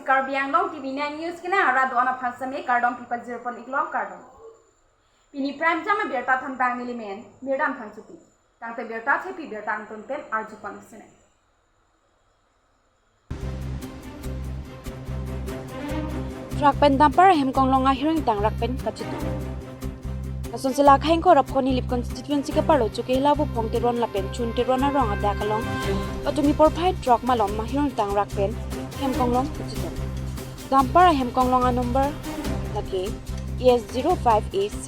Karbi Anglong TV9 News kena arah doa na phasame kardom people 0.1 kardom. Pini prime jama berta tham bang milimen mirdam than chupi. Tangte berta chepi berta antun pen arju pangsene. Truck pen dampar hemkong longa hearing tang rak pen kachitu. Kason sila khain ko rapkhoni lip constituency ka paro chuke hilabu phongte ron lapen chunte ron na rong ada kalong patumi por phai truck malom ma hearing tang rak pen hemkong long kachitu. Dampar hemkong longa number lake ES05AC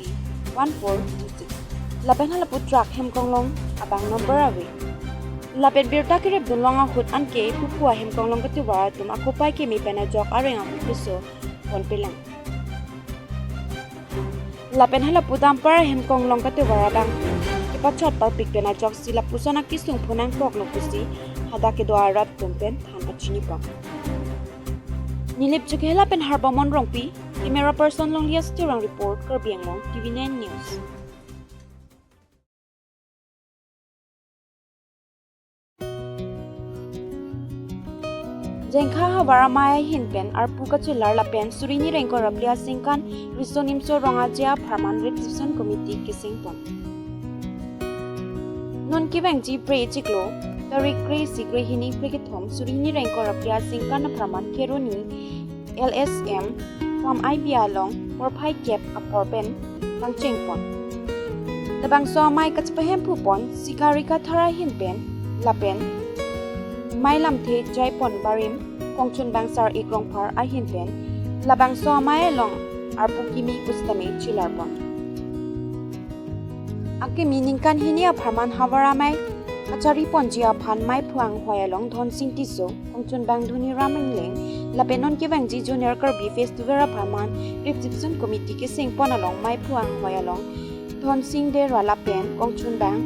1426. Lapen halapu truck hemkong long abang number awe. Lapen birta kirep dun longa hut anke pupua hemkong long katiwa tum akupai ke mi pena jok arenga piso pon pelang. Lapen hala pudam par hemkong long kate warabang ipachot par pikpena jok sila pusana kisung phonang pok lo pusi hada ke doa rat tumpen than achini pa nilip chuke lapen harbamon rongpi camera person long lias tirang report Karbiang long TV9 News. Jengkha hawaramaya hinpen arpu kachilar lapen surini rengko raplia singkan risonimso rongajia Farman Requisition Committee kisingpon. Non kibengji pre chiklo tarik kre sigre hini prekithom surini rengko raplia singkan Farman Keroni LSM from IBA long porphai cap aporpen tangchengpon. Labang so mai kachpahem phupon sikarika thara hinpen lapen Mailam the Jaipon Barim Kongchun Bangsar Ikrong Par Ahinpen Labang So Mai Long Arpukimi Pustame Chilarpon Ake Miningkan Hinia Parman Havaramai Achari Ponjia Pan Mai Puang Hoyalong Thon Sing Tiso Kongchun Bang Dhuni Ramingling Lapenon Kivangji Junior Kirby Face to Vera Parman Requisition Committee Kising Ponalong Mai Puang Hoyalong Thon Sing De Ralapen Kongchun Bang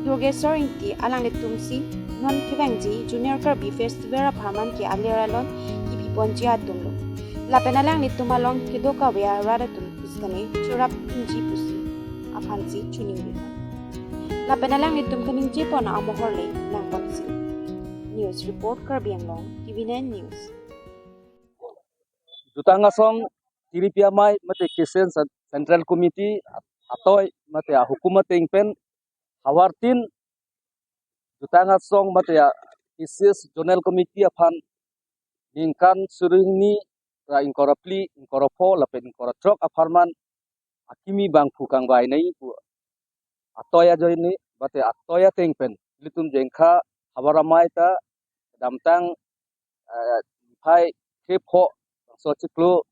Durgesor Inti Alang Letumsi Non kibangji Junior Kirby Festival Parman ki aliralon ki piponji atumlo. Lapenalang nitumalong kidoka wea radatun pistani churap kunji pusi apansi chuningi. Lapenalang nitum kaninji pona amohorle nang ponsi. News report Karbiang long TV9 News. Jutangasong Tiripiamai mate Kisen Central Committee atoy mate hukumat ingpen hawartin Jutanga song matya ISIS Zonal Committee aphan ningkan surini ra inkorapli inkoropo lapen inkorotrok apharman akimi bangphu kangbai nei pu atoya joini bate atoya tengpen litum jengkha habaramai ta damtang phai khepho so chiklu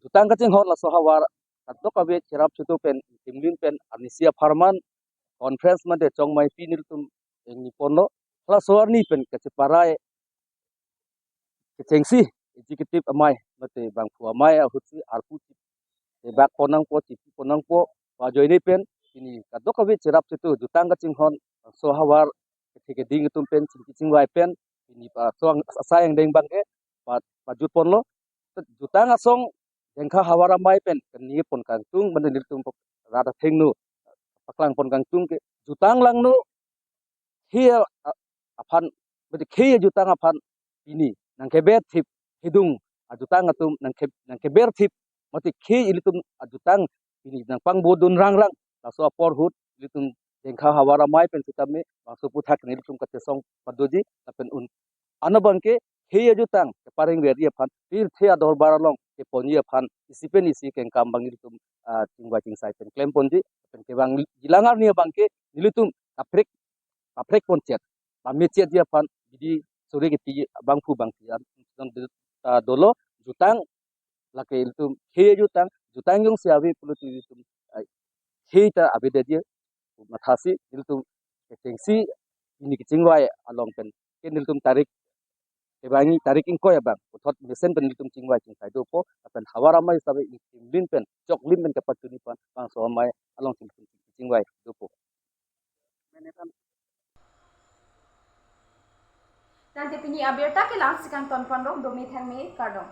jutang ka ching hot la so hawar kadokabe chirap chutu pen timlin pen anisia pharman conference mate chongmai pinil tum engni ponlo plus warni pen kachiparai kechengsi executive amai mate bangpu amai ahutsi arpu e bak ponang po tipi ponang po wajoini pen ini kadokabe chirap chitu jutang ka chinghon so hawar ke ding tum pen chingwai pen ini pa song asayang deng bangke pa jut ponlo jutang asong jengkha hawara mai pen ni pon kantung mandir tum rada thengnu paklang pon kantung ke jutang langnu here aphan bete kheye jutang aphan ini nang keber thip hidung ajutang atum nang keber thip mati khe ilitum ajutang ini nang pangbodun rangrang laso apor hut ilitum jengkha hawara mai pen sitame bangso puthak ni ilitum katesong padoji apen un anabangke kheye jutang paring veri aphan pir the ador baralong ke poni aphan isipen isi ken kambang ilitum tingwa tingsai pen klem ponji pen ke bang jilangar ni bangke ilitum aprek poncet pamecet dia pan jadi sore keti bangpu bangti dolo jutang lake itu he jutang yung siawi puluh itu he ta abeda dia mathasi itu ketengsi ini kecingwai along pen ken itu tarik kebangi tarik ingko ya bang utot mesen pen itu cingwai cingkai dopo pen hawaramai sabe lin pen cok lin pen kapat tuni pan bang so mai along cingwai dopo Tante pini aberta ke lang sikang tonpon rong domi than me kardom.